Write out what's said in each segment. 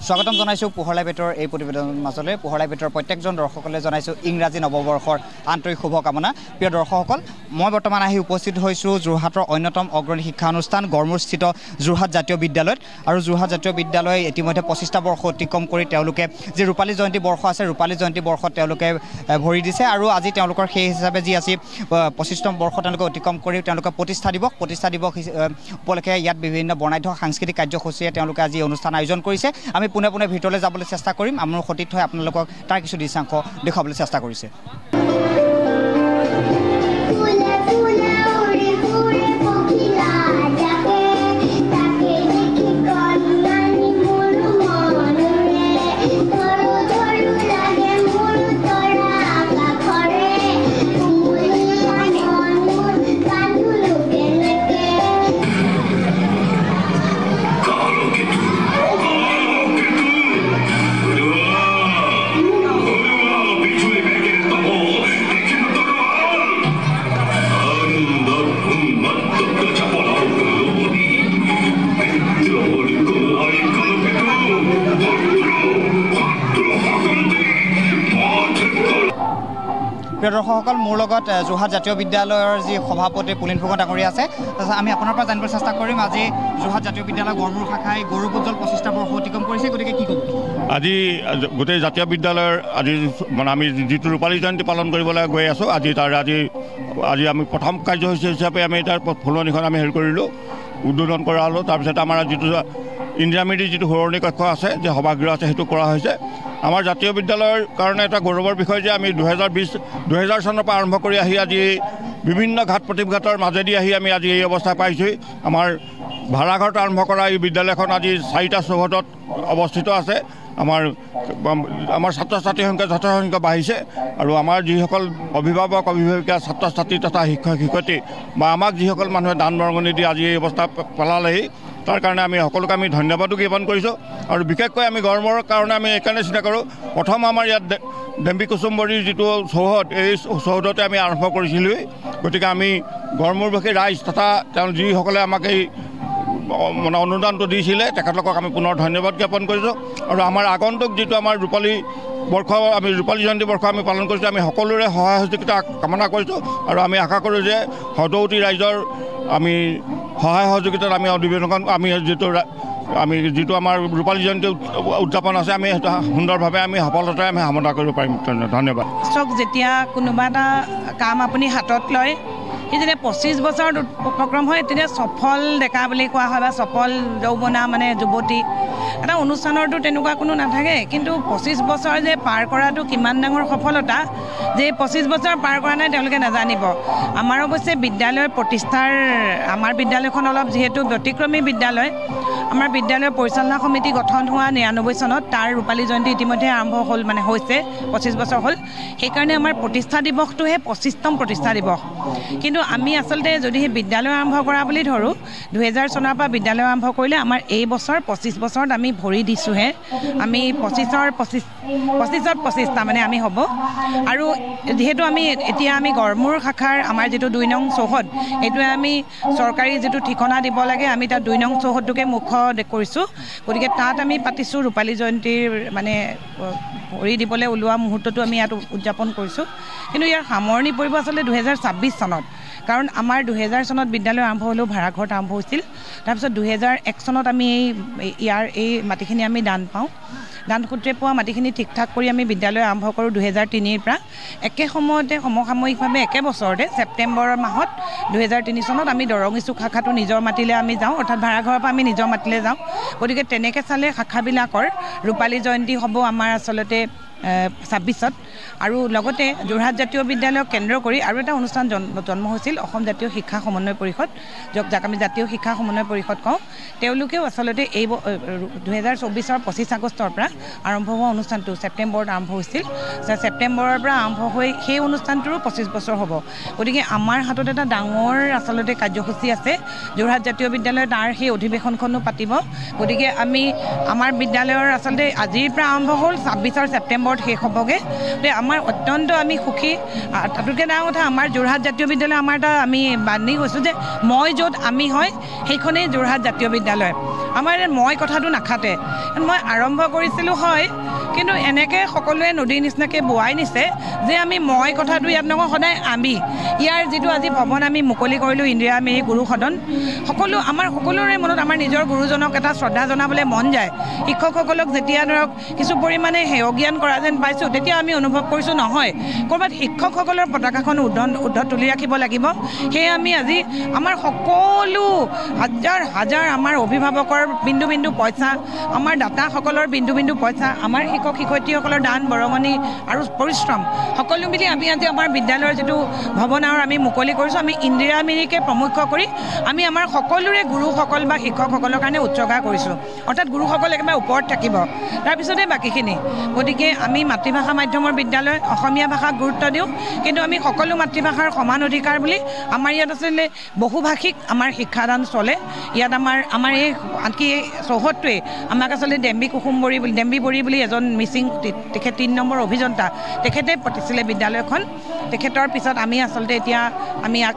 স্বাগতম জানাইছোঁ পোহৰলাই বেটৰ এই প্ৰতিবেদনৰ মাজলৈ পোহৰলাই বেটৰ প্ৰত্যেকজন দৰ্শকলৈ জানাইছোঁ ইংৰাজী নৱবৰ্ষৰ আন্তৰিক শুভকামনা। প্ৰিয় দৰ্শকসকল, মই বৰ্তমান আহি উপস্থিত হৈছোঁ যোৰহাটৰ অন্যতম অগ্ৰণী শিক্ষা অনুষ্ঠান গড়মূৰস্থিত যোৰহাট জাতীয় বিদ্যালয়ত। আৰু যোৰহাট জাতীয় বিদ্যালয়ে ইতিমধ্যে 25টা বৰ্ষ অতিক্ৰম কৰি তেওঁলোকে যি ৰূপালী জয়ন্তী বৰ্ষ আছে, ৰূপালী জয়ন্তী বৰ্ষত তেওঁলোকে ভৰি দিছে। আৰু আজি তেওঁলোকৰ সেই হিচাপে যি আছে 25তম বৰ্ষ তেওঁলোকে অতিক্ৰম কৰি তেওঁলোকে প্ৰতিষ্ঠা দিৱস উপলক্ষে ইয়াত বিভিন্ন বৰ্ণাঢ্য সাংস্কৃতিক কাৰ্যসূচীৰে তেওঁলোকে আজি অনুষ্ঠান আয়োজন কৰিছে। আমি পোনে পোনে ভিতৰলৈ যাবলৈ চেষ্টা কৰিম। আমাৰ সতীৰ্থ হৈ আপোনালোকক তাৰ কিছু দৃশ্যাংশ দেখুৱাবলৈ চেষ্টা কৰিছে। প্ৰিয় দৰ্শকসকল, মোৰ লগত যোৰহাট জাতীয় বিদ্যালয়ৰ যি সভাপতি পুলিন ফুকন ডাঙৰীয়া আছে। আমি আপোনাৰ পৰা জানিবলৈ চেষ্টা কৰিম আজি যোৰহাট জাতীয় বিদ্যালয় গড়মূৰ শাখাই গৌৰৱোজ্জ্বল 25টা বৰ্ষ অতিক্ৰম কৰিছে, গতিকে কি ক'ব? আজি গোটেই জাতীয় বিদ্যালয়ৰ আজি মানে আমি যিটো ৰূপালী জয়ন্তী পালন কৰিবলৈ গৈ আছোঁ, আজি আমি প্ৰথম কাৰ্যসূচী হিচাপে আমি তাৰ ফুলনিখন আমি কৰিলোঁ, উদ্বোধন কৰা হ'লোঁ। তাৰপিছত আমাৰ যিটো ইণ্ডিয়ামিৰি যিটো সুৰণি কক্ষ আছে, যে সভাগৃহ আছে, সেইটো কৰা হৈছে। আমাৰ জাতীয় বিদ্যালয়ৰ কাৰণে এটা গৌৰৱৰ বিষয় যে আমি 2020 চনৰ পৰা আৰম্ভ কৰি আহি আজি বিভিন্ন ঘাট প্ৰতিঘাতৰ মাজেদি আহি আমি আজি এই অৱস্থা পাইছোঁ। আমাৰ ভাড়াঘৰত আৰম্ভ কৰা এই বিদ্যালয়খন আজি 4টা চৌহদত অৱস্থিত আছে। আমাৰ ছাত্ৰ ছাত্ৰীৰ সংখ্যা যথেষ্ট বাঢ়িছে। আৰু আমাৰ যিসকল অভিভাৱক অভিভাৱিকা ছাত্ৰ ছাত্ৰী তথা শিক্ষক শিক্ষয়িত্ৰী বা আমাক যিসকল মানুহে দান বৰঙণি দি আজি এই অৱস্থা পেলালেহি, তাৰ কাৰণে আমি সকলোকে আমি ধন্যবাদো জ্ঞাপন কৰিছোঁ। আৰু বিশেষকৈ আমি গড়মূৰৰ কাৰণে আমি এইকাৰণে চিন্তা কৰোঁ, প্ৰথম আমাৰ ইয়াত ডেম্বি কুচুম্বৰীৰ যিটো চৌহদ, এই চৌহদতে আমি আৰম্ভ কৰিছিলোঁ। গতিকে আমি গড়মূৰবাসী ৰাইজ তথা তেওঁ যিসকলে আমাক এই মানে অনুদানটো দিছিলে, তেখেতলোকক আমি পুনৰ ধন্যবাদ জ্ঞাপন কৰিছোঁ। আৰু আমাৰ আগন্তুক যিটো আমাৰ ৰূপালী জয়ন্তী বৰ্ষ আমি পালন কৰিছোঁ, আমি সকলোৰে সহায় সহযোগিতা কামনা কৰিছোঁ। আৰু আমি আশা কৰোঁ যে সদৌতি ৰাইজৰ আমি সহায় সহযোগিতাত আমি অধিৱেশনখন আমি যিটো আমাৰ ৰূপালী জয়ন্তী উদযাপন আছে, আমি সেইটো সুন্দৰভাৱে আমি সফলতাৰে আমি সমাধা কৰিব পাৰিম। ধন্যবাদ। চাওক, যেতিয়া কোনোবা এটা কাম আপুনি হাতত লয়, সেই যেতিয়া 25 বছৰত উপক্ৰম হয়, তেতিয়া সফল ডেকা বুলি কোৱা হয় বা সফল যৌৱনা মানে যুৱতী। এটা অনুষ্ঠানৰতো তেনেকুৱা কোনো নাথাকে, কিন্তু 25 বছৰ যে পাৰ কৰাটো কিমান ডাঙৰ সফলতা, যে 25 বছৰ পাৰ কৰা নাই তেওঁলোকে নাজানিব। আমাৰ অৱশ্যে বিদ্যালয়ৰ প্ৰতিষ্ঠাৰ আমাৰ বিদ্যালয়খন অলপ যিহেতু ব্যতিক্ৰমী বিদ্যালয়, আমাৰ বিদ্যালয়ৰ পৰিচালনা সমিতি গঠন হোৱা 99 চনত তাৰ ৰূপালী জয়ন্তী ইতিমধ্যে আৰম্ভ হ'ল, মানে হৈছে 25 বছৰ হ'ল। সেইকাৰণে আমাৰ প্ৰতিষ্ঠা দিৱসটোহে 25তম প্ৰতিষ্ঠা দিৱস। কিন্তু আমি আচলতে যদি সেই বিদ্যালয় আৰম্ভ কৰা বুলি ধৰোঁ, 2000 চনৰ পৰা বিদ্যালয় আৰম্ভ কৰিলে আমাৰ এই বছৰ 25 বছৰত আমি ভৰি দিছোঁহে। আমি 25টা মানে আমি হ'ব। আৰু যিহেতু এতিয়া আমি গড়মূৰ শাখাৰ আমাৰ যিটো 2 নং চৌহদ, এইটোৱে আমি চৰকাৰী যিটো ঠিকনা দিব লাগে, আমি তাত 2 নং চৌহদটোকে মুখ্য কৰিছোঁ। গতিকে তাত আমি পাতিছোঁ ৰূপালী জয়ন্তীৰ মানে ভৰি দিবলৈ ওলোৱা মুহূৰ্তটো আমি ইয়াত উদযাপন কৰিছোঁ। কিন্তু ইয়াৰ সামৰণি পৰিব আচলতে 2026 চনত। কাৰণ আমাৰ 2000 চনত বিদ্যালয় আৰম্ভ হ'লেও ভাড়াঘৰত আৰম্ভ হৈছিল। তাৰপিছত 2001 চনত আমি এই মাটিখিনি আমি দান পাওঁ। দান সূত্ৰে পোৱা মাটিখিনি ঠিক ঠাক কৰি আমি বিদ্যালয় আৰম্ভ কৰোঁ 2003 পৰা। একে সময়তে সমসাময়িকভাৱে একে বছৰতে ছেপ্টেম্বৰ মাহত 2003 চনত আমি দৰঙিচুক শাখাটো নিজৰ মাটিলৈ আমি যাওঁ, অৰ্থাৎ ভাড়াঘৰৰ পৰা আমি নিজৰ মাটিলৈ যাওঁ। গতিকে তেনেকৈ চালে শাখাবিলাকৰ ৰূপালী জয়ন্তী হ'ব আমাৰ আচলতে 26ত। আৰু লগতে যোৰহাট জাতীয় বিদ্যালয়ক কেন্দ্ৰ কৰি আৰু এটা অনুষ্ঠান জন্ম হৈছিল, অসম জাতীয় শিক্ষা সমন্বয় পৰিষদ, যাক আমি জাতীয় শিক্ষা সমন্বয় পৰিষদ কওঁ। তেওঁলোকেও আচলতে এই 2024 25 আগষ্টৰ পৰা আৰম্ভ হোৱা অনুষ্ঠানটো ছেপ্টেম্বৰত আৰম্ভ হৈছিল। ছেপ্টেম্বৰৰ পৰা আৰম্ভ হৈ সেই অনুষ্ঠানটোৰো 25 বছৰ হ'ব। গতিকে আমাৰ হাতত এটা ডাঙৰ আচলতে কাৰ্যসূচী আছে। যোৰহাট জাতীয় বিদ্যালয় তাৰ সেই অধিৱেশনখনো পাতিব। গতিকে আমাৰ বিদ্যালয়ৰ আচলতে আজিৰ পৰা আৰম্ভ হ'ল, 26 ছেপ্টেম্বৰত শেষ হ'বগৈ। গতিকে আমাৰ অত্যন্ত আমি সুখী তাতোতকৈ ডাঙৰ কথা আমাৰ যোৰহাট জাতীয় বিদ্যালয় আমাৰ এটা আমি বান্ধি গৈছোঁ যে মই য'ত আমি হয় সেইখনেই যোৰহাট জাতীয় বিদ্যালয় আমাৰ মই কথাটো নাখাতে মই আৰম্ভ কৰিছিলোঁ হয় কিন্তু এনেকৈ সকলোৱে নদীৰ নিচিনাকৈ বোৱাই নিছে যে আমি মই কথাটো ইয়াত নকওঁ সদায় আমি ইয়াৰ যিটো আজি ভৱন আমি মুকলি কৰিলোঁ ইন্দিৰা মেৰী গুৰু সদন আমাৰ সকলোৰে মনত আমাৰ নিজৰ গুৰুজনক এটা শ্ৰদ্ধা জনাবলৈ মন যায় শিক্ষকসকলক যেতিয়া ধৰক কিছু পৰিমাণে হেয় জ্ঞান কৰা যেন পাইছোঁ তেতিয়া আমি অনুভৱ কৰিছোঁ নহয় ক'ৰবাত শিক্ষকসকলৰ পতাকাখন উদ্ধত তুলি ৰাখিব লাগিব সেয়ে আমি আজি আমাৰ সকলো হাজাৰ হাজাৰ আমাৰ অভিভাৱকৰ বিন্দু বিন্দু পইচা আমাৰ দাতাসকলৰ বিন্দু বিন্দু পইচা আমাৰ শিক্ষক শিক্ষয়িত্ৰীসকলৰ দান বৰঙণি আৰু পৰিশ্ৰম সকলো মিলি আমি আজি আমাৰ বিদ্যালয়ৰ যিটো ভৱনৰ আমি মুকলি কৰিছোঁ আমি ইন্দিৰা মেৰীকে প্ৰমুখ্য কৰি আমি আমাৰ সকলোৰে গুৰুসকল বা শিক্ষকসকলৰ কাৰণে উৎসৰ্গা কৰিছোঁ অৰ্থাৎ গুৰুসকল একেবাৰে ওপৰত থাকিব তাৰপিছতে বাকীখিনি গতিকে আমি মাতৃভাষা মাধ্যমৰ বিদ্যালয় অসমীয়া ভাষাক গুৰুত্ব দিওঁ কিন্তু আমি সকলো মাতৃভাষাৰ সমান অধিকাৰ বুলি আমাৰ ইয়াত আচলতে বহুভাষিক আমাৰ শিক্ষাদান চলে ইয়াত আমাৰ এই আনকি এই চৌহদটোৱে আমাক আচলতে ডেম্বি বৰী বুলি এজন মিচিং তেখেত ৩ নম্বৰ অভিযন্তা তেখেতে পাতিছিলে বিদ্যালয়খন তেখেতৰ পিছত আমি আচলতে এতিয়া আমি ইয়াক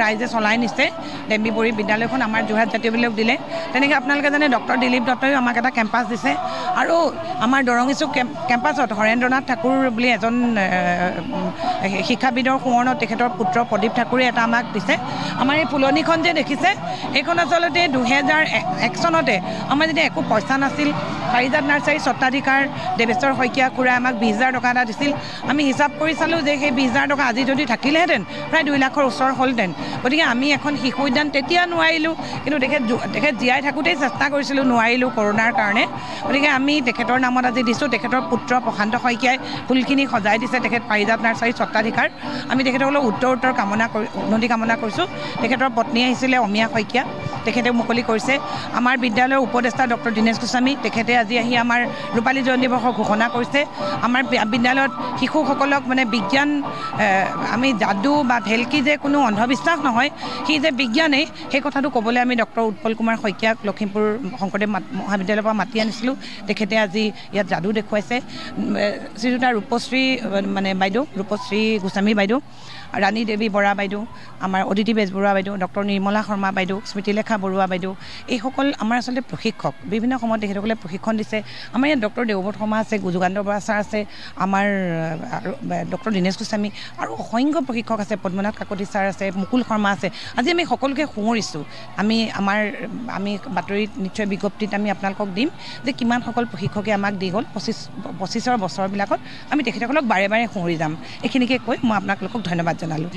ৰাইজে চলাই নিছে ডেম্বি বৰী বিদ্যালয়খন আমাৰ যোৰহাট জাতীয় বিদ্যালয়ক দিলে তেনেকৈ আপোনালোকে জানে ডক্টৰ দিলীপ দত্তইও আমাক এটা কেম্পাছ দিছে আৰু আমাৰ দৰঙিচুক কেম্পাছত হৰেন্দ্ৰনাথ ঠাকুৰ বুলি এজন শিক্ষাবিদৰ সোঁৱৰণত তেখেতৰ পুত্ৰ প্ৰদীপ ঠাকুৰে এটা আমাক দিছে আমাৰ এই ফুলনিখন যে দেখিছে এইখন আচলতে 2001 চনতে আমাৰ যেতিয়া একো পইচা নাছিল পাৰিজাত নাৰ্চাৰী স্বত্বাধিকাৰ দেৱেশ্বৰ শইকীয়া খুৰাই আমাক 20,000 টকা এটা দিছিল আমি হিচাপ কৰি চালোঁ যে সেই 20,000 টকা আজি যদি থাকিলেহেঁতেন প্ৰায় 2 লাখৰ ওচৰ হ'লহেঁতেন গতিকে আমি এখন শিশু উদ্যান তেতিয়া নোৱাৰিলোঁ কিন্তু তেখেত জীয়াই থাকোঁতেই চেষ্টা কৰিছিলোঁ নোৱাৰিলোঁ কৰোণাৰ কাৰণে গতিকে আমি তেখেতৰ নামত আজি দিছোঁ তেখেতৰ পুত্ৰ প্ৰশান্ত শইকীয়াই ফুলখিনি সজাই দিছে তেখেত পাৰিজাত নাৰ্চাৰী স্বত্বাধিকাৰ আমি তেখেতসকলক উত্তৰ উন্নতি কামনা কৰিছোঁ তেখেতৰ পত্নী আহিছিলে অমিয়া শইকীয়া তেখেতে মুকলি কৰিছে আমাৰ বিদ্যালয়ৰ উপদেষ্টা ডক্টৰ দীনেশ গোস্বামী তেখেতে আজি আহি আমাৰ ৰূপালী জয়ন্তী বৰ্ষ ঘোষণা কৰিছে আমাৰ বিদ্যালয়ত শিশুসকলক মানে বিজ্ঞান আমি যাদু বা ভেলকি যে কোনো অন্ধবিশ্বাস নহয় সি যে বিজ্ঞানেই সেই কথাটো ক'বলৈ আমি ডক্টৰ উৎপল কুমাৰ শইকীয়াক লখিমপুৰ শংকৰদেৱ মহাবিদ্যালয়ৰ পৰা মাতি আনিছিলোঁ তেখেতে আজি ইয়াত যাদু দেখুৱাইছে শ্ৰীযুতা ৰূপশ্ৰী মানে বাইদেউ ৰূপশ্ৰী গোস্বামী বাইদেউ ৰাণী দেৱী বৰা বাইদেউ আমাৰ অদিতি বেজবৰুৱা বাইদেউ ডক্টৰ নিৰ্মলা শৰ্মা বাইদেউ স্মৃতিলেখা বৰুৱা বাইদেউ এইসকল আমাৰ আচলতে প্ৰশিক্ষক বিভিন্ন সময়ত তেখেতসকলে প্ৰশিক্ষণ দিছে আমাৰ ইয়াত ডক্টৰ দেৱব্ৰত শৰ্মা আছে যুগান্ত বৰা ছাৰ আছে আমাৰ ডক্টৰ দীনেশ গোস্বামী আৰু অসংখ্য প্ৰশিক্ষক আছে পদ্মনাথ কাকতি ছাৰ আছে মুকুল শৰ্মা আছে আজি আমি সকলোকে সুঁৱৰিছোঁ আমি বাতৰিত নিশ্চয় বিজ্ঞপ্তিত আমি আপোনালোকক দিম যে কিমানসকল প্ৰশিক্ষকে আমাক দি গ'ল 25 বছৰবিলাকত আমি তেখেতসকলক বাৰে বাৰে সুঁৱৰি যাম এইখিনিকে কৈ মই আপোনালোকক ধন্যবাদ জনালোঁ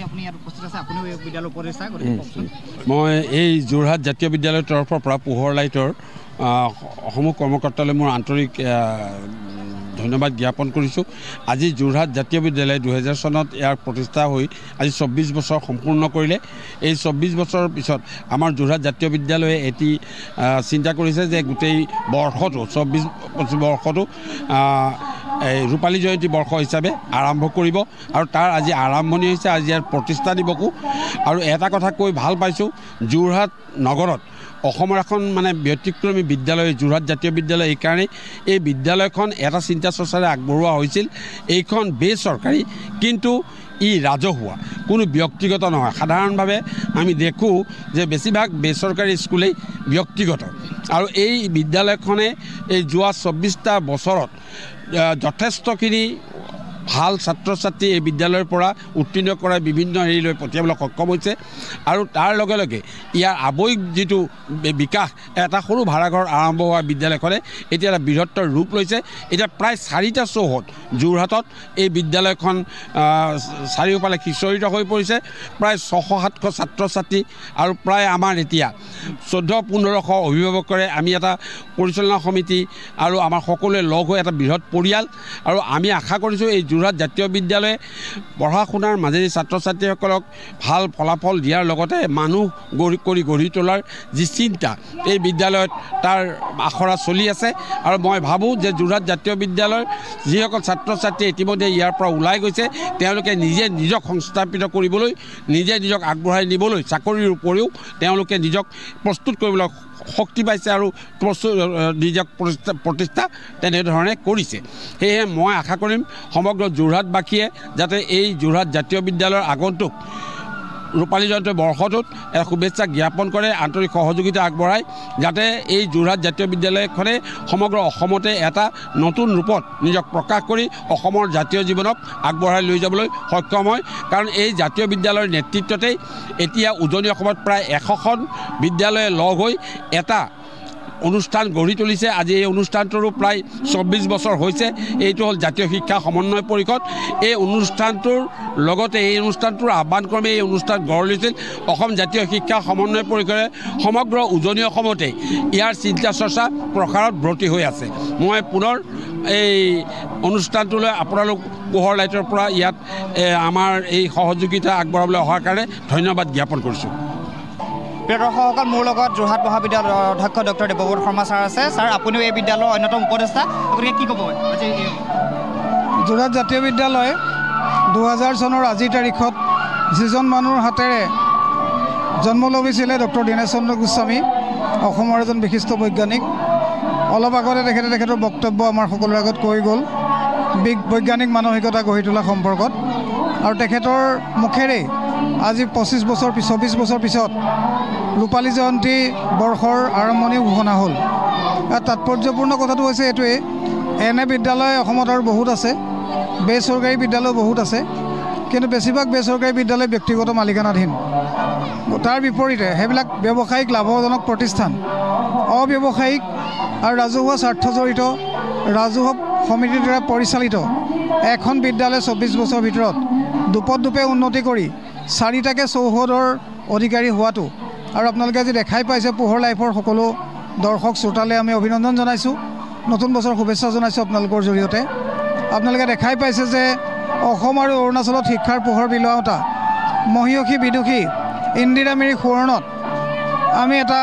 মই এই যোৰহাট জাতীয় বিদ্যালয়ৰ তৰফৰ পৰা পোহৰ লাইটৰ সমূহ কৰ্মকৰ্তালৈ মোৰ আন্তৰিক ধন্যবাদ জ্ঞাপন কৰিছোঁ আজি যোৰহাট জাতীয় বিদ্যালয় 2000 চনত ইয়াৰ প্ৰতিষ্ঠা হৈ আজি 24 বছৰ সম্পূৰ্ণ কৰিলে এই 24 বছৰৰ পিছত আমাৰ যোৰহাট জাতীয় বিদ্যালয়ে এটি চিন্তা কৰিছে যে গোটেই বৰ্ষটো 24 বৰ্ষটো এই ৰূপালী জয়ন্তী বৰ্ষ হিচাপে আৰম্ভ কৰিব আৰু তাৰ আজি আৰম্ভণি হৈছে আজি ইয়াৰ প্ৰতিষ্ঠা দিৱসো আৰু এটা কথা কৈ ভাল পাইছোঁ যোৰহাট নগৰত অসমৰ এখন মানে ব্যতিক্ৰমী বিদ্যালয় যোৰহাট জাতীয় বিদ্যালয় এইকাৰণে এই বিদ্যালয়খন এটা চিন্তা চৰ্চাৰে আগবঢ়োৱা হৈছিল এইখন বেচৰকাৰী কিন্তু ই ৰাজহুৱা কোনো ব্যক্তিগত নহয় সাধাৰণভাৱে আমি দেখোঁ যে বেছিভাগ বেচৰকাৰী স্কুলেই ব্যক্তিগত আৰু এই বিদ্যালয়খনে এই যোৱা 24টা বছৰত যথেষ্টখিনি ভাল ছাত্ৰ ছাত্ৰী এই বিদ্যালয়ৰ পৰা উত্তীৰ্ণ কৰা বিভিন্ন হেৰিলৈ পঠিয়াবলৈ সক্ষম হৈছে আৰু তাৰ লগে লগে ইয়াৰ আৱেগিক যিটো বিকাশ এটা সৰু ভাড়াঘৰ আৰম্ভ হোৱা বিদ্যালয়খনে এতিয়া এটা বৃহত্তৰ ৰূপ লৈছে এতিয়া প্ৰায় 4টা চৌহদ যোৰহাটত এই বিদ্যালয়খন চাৰিওফালে সিঁচৰিত হৈ পৰিছে প্ৰায় 600-700 ছাত্ৰ ছাত্ৰী আৰু প্ৰায় আমাৰ এতিয়া 1400-1500 অভিভাৱকৰে আমি এটা পৰিচালনা সমিতি আৰু আমাৰ সকলোৱে লগ হৈ এটা বৃহৎ পৰিয়াল আৰু আমি আশা কৰিছোঁ এই যোৰহাট জাতীয় বিদ্যালয়ে পঢ়া শুনাৰ মাজেদি ছাত্ৰ ছাত্ৰীসকলক ভাল ফলাফল দিয়াৰ লগতে মানুহ গঢ়ি তোলাৰ যি চিন্তা এই বিদ্যালয়ত তাৰ আখৰা চলি আছে আৰু মই ভাবোঁ যে যোৰহাট জাতীয় বিদ্যালয়ৰ যিসকল ছাত্ৰ ছাত্ৰী ইতিমধ্যে ইয়াৰ পৰা ওলাই গৈছে তেওঁলোকে নিজক সংস্থাপিত কৰিবলৈ নিজক আগবঢ়াই নিবলৈ চাকৰিৰ উপৰিও তেওঁলোকে নিজক প্ৰস্তুত কৰিবলৈ শক্তি পাইছে আৰু নিজক প্ৰতিষ্ঠা তেনেধৰণে কৰিছে সেয়েহে মই আশা কৰিম সমগ্ৰ যোৰহাটবাসীয়ে যাতে এই যোৰহাট জাতীয় বিদ্যালয়ৰ আগন্তুক ৰূপালী জয়ন্তী বৰ্ষটোত শুভেচ্ছা জ্ঞাপন কৰে আন্তৰিক সহযোগিতা আগবঢ়ায় যাতে এই যোৰহাট জাতীয় বিদ্যালয়খনে সমগ্ৰ অসমতে এটা নতুন ৰূপত নিজক প্ৰকাশ কৰি অসমৰ জাতীয় জীৱনক আগবঢ়াই লৈ যাবলৈ সক্ষম হয় কাৰণ এই জাতীয় বিদ্যালয়ৰ নেতৃত্বতেই এতিয়া উজনি অসমত প্ৰায় 100খন বিদ্যালয়ে লগ হৈ এটা অনুষ্ঠান গঢ়ি তুলিছে আজি এই অনুষ্ঠানটোৰো প্ৰায় 24 বছৰ হৈছে এইটো হ'ল জাতীয় শিক্ষা সমন্বয় পৰিষদ এই অনুষ্ঠানটোৰ লগতে এই অনুষ্ঠানটোৰ আহ্বানক্ৰমে এই অনুষ্ঠান গঢ় লৈছিল অসম জাতীয় শিক্ষা সমন্বয় পৰিষদে সমগ্ৰ উজনি অসমতে ইয়াৰ চিন্তা চৰ্চা প্ৰসাৰত ব্ৰতী হৈ আছে মই পুনৰ এই অনুষ্ঠানটোলৈ আপোনালোক পোহৰ লাইটৰ পৰা ইয়াত আমাৰ এই সহযোগিতা আগবঢ়াবলৈ অহাৰ কাৰণে ধন্যবাদ জ্ঞাপন কৰিছোঁ প্ৰিয় দৰ্শকসকল মোৰ লগত যোৰহাট মহাবিদ্যালয়ৰ অধ্যক্ষ ডক্টৰ দেৱব্ৰত শৰ্মা ছাৰ আছে ছাৰ আপুনিও এই বিদ্যালয়ৰ অন্যতম উপদেষ্টা গতিকে কি ক'ব আজি যোৰহাট জাতীয় বিদ্যালয় 2000 চনৰ আজিৰ তাৰিখত যিজন মানুহৰ হাতেৰে জন্ম লভিছিলে ডক্টৰ দীনেশ চন্দ্ৰ গোস্বামী অসমৰ এজন বিশিষ্ট বৈজ্ঞানিক অলপ আগতে তেখেতৰ বক্তব্য আমাৰ সকলোৰে আগত কৈ গ'ল বৈজ্ঞানিক মানসিকতা গঢ়ি তোলা সম্পৰ্কত আৰু তেখেতৰ মুখেৰে আজি 24 বছৰ পিছত ৰূপালী জয়ন্তী বৰ্ষৰ আৰম্ভণি ঘোষণা হ'ল তাৎপৰ্যপূৰ্ণ কথাটো হৈছে এইটোৱে এনে বিদ্যালয় অসমত আৰু বহুত আছে বেচৰকাৰী বিদ্যালয় বহুত আছে কিন্তু বেছিভাগ বেচৰকাৰী বিদ্যালয় ব্যক্তিগত মালিকানাধীন তাৰ বিপৰীতে সেইবিলাক ব্যৱসায়িক লাভজনক প্ৰতিষ্ঠান অব্যৱসায়িক আৰু ৰাজহুৱা স্বাৰ্থ জড়িত ৰাজহুৱা সমিতিৰ দ্বাৰা পৰিচালিত এখন বিদ্যালয় 24 বছৰ ভিতৰত দুপে উন্নতি কৰি 4টাকে চৌহদৰ অধিকাৰী হোৱাটো আৰু আপোনালোকে আজি দেখাই পাইছে পোহৰ লাইফৰ সকলো দৰ্শক শ্ৰোতালৈ আমি অভিনন্দন জনাইছোঁ নতুন বছৰ শুভেচ্ছা জনাইছোঁ আপোনালোকৰ জৰিয়তে আপোনালোকে দেখাই পাইছে যে অসম আৰু অৰুণাচলত শিক্ষাৰ পোহৰ বিলোৱাওঁতা মহিয়সী বিদুষী ইন্দিৰা মিৰি সোৱৰণত আমি এটা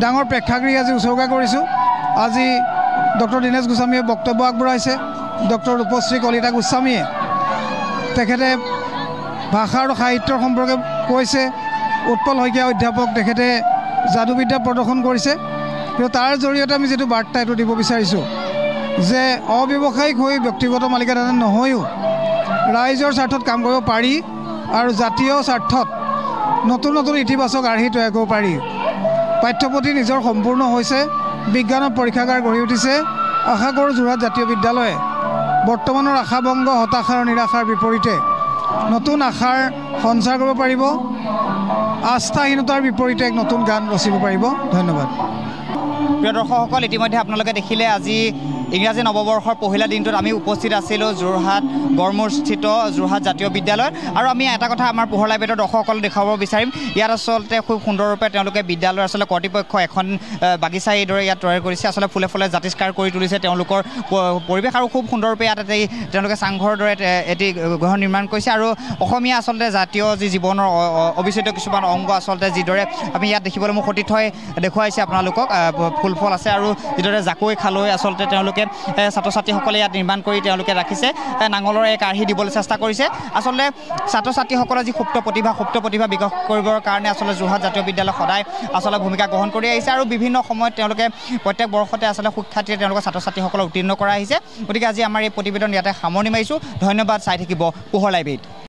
ডাঙৰ প্ৰেক্ষাগৃহ আজি উৎসৰ্গা কৰিছোঁ আজি ডক্টৰ দীনেশ গোস্বামীয়ে বক্তব্য আগবঢ়াইছে ডক্টৰ ৰূপশ্ৰী কলিতা গোস্বামীয়ে তেখেতে ভাষা আৰু সাহিত্যৰ সম্পৰ্কে কৈছে উৎপল শইকীয়া অধ্যাপক তেখেতে যাদুবিদ্যা প্ৰদৰ্শন কৰিছে কিন্তু তাৰ জৰিয়তে আমি যিটো বাৰ্তা এইটো দিব বিচাৰিছোঁ যে অব্যৱসায়িক হৈ ব্যক্তিগত মালিকানাধীন নহৈও ৰাইজৰ স্বাৰ্থত কাম কৰিব পাৰি আৰু জাতীয় স্বাৰ্থত নতুন ইতিবাচক আৰ্হি তৈয়াৰ কৰিব পাৰি পাঠ্যপুথি নিজৰ সম্পূৰ্ণ হৈছে বিজ্ঞানৰ পৰীক্ষাগাৰ গঢ়ি উঠিছে আশা কৰোঁ যোৰহাট জাতীয় বিদ্যালয়ে বৰ্তমানৰ আশাভংগ হতাশা আৰু নিৰাশাৰ বিপৰীতে নতুন আশাৰ সঞ্চাৰ কৰিব পাৰিব আস্থাহীনতাৰ বিপৰীতে এক নতুন গান ৰচিব পাৰিব ধন্যবাদ প্ৰিয় দৰ্শকসকল ইতিমধ্যে আপোনালোকে দেখিলে আজি ইংৰাজী নৱবৰ্ষৰ পহিলা দিনটোত আমি উপস্থিত আছিলোঁ যোৰহাট গড়মূৰস্থিত যোৰহাট জাতীয় বিদ্যালয়ত আৰু আমি এটা কথা আমাৰ পোহৰ লাইভৰ দৰ্শকসকলক দেখুৱাব বিচাৰিম ইয়াত আচলতে খুব সুন্দৰৰূপে তেওঁলোকে বিদ্যালয়ৰ আচলতে কৰ্তৃপক্ষ এখন বাগিচা এইদৰে ইয়াত তৈয়াৰ কৰিছে আচলতে ফুলে জাতিষ্কাৰ কৰি তুলিছে তেওঁলোকৰ পৰিৱেশ আৰু খুব সুন্দৰৰূপে ইয়াত তেওঁলোকে চাংঘৰৰ দৰে এটি গৃহ নিৰ্মাণ কৰিছে আৰু অসমীয়া আচলতে জাতীয় যি জীৱনৰ অবিচ্ছেদ্য কিছুমান অংগ আচলতে যিদৰে আমি ইয়াত দেখিবলৈ মোক সতীৰ্থই দেখুৱাইছে আপোনালোকক ফুল আছে আৰু যিদৰে জাকৈ খালৈ আচলতে তেওঁলোকে ছাত্ৰ ছাত্ৰীসকলে ইয়াত নিৰ্মাণ কৰি তেওঁলোকে ৰাখিছে নাঙলৰ এক আৰ্হি দিবলৈ চেষ্টা কৰিছে আচলতে ছাত্ৰ ছাত্ৰীসকলৰ যি সুপ্ত প্ৰতিভা বিকাশ কৰিবৰ কাৰণে আচলতে যোৰহাট জাতীয় বিদ্যালয় সদায় আচলতে ভূমিকা গ্ৰহণ কৰি আহিছে আৰু বিভিন্ন সময়ত তেওঁলোকে প্ৰত্যেক বৰ্ষতে আচলতে সুখ্যাতিৰে তেওঁলোকৰ ছাত্ৰ ছাত্ৰীসকলক উত্তীৰ্ণ কৰা আহিছে গতিকে আজি আমাৰ এই প্ৰতিবেদন ইয়াতে সামৰণি মাৰিছোঁ ধন্যবাদ চাই থাকিব পোহৰ লাইভ 8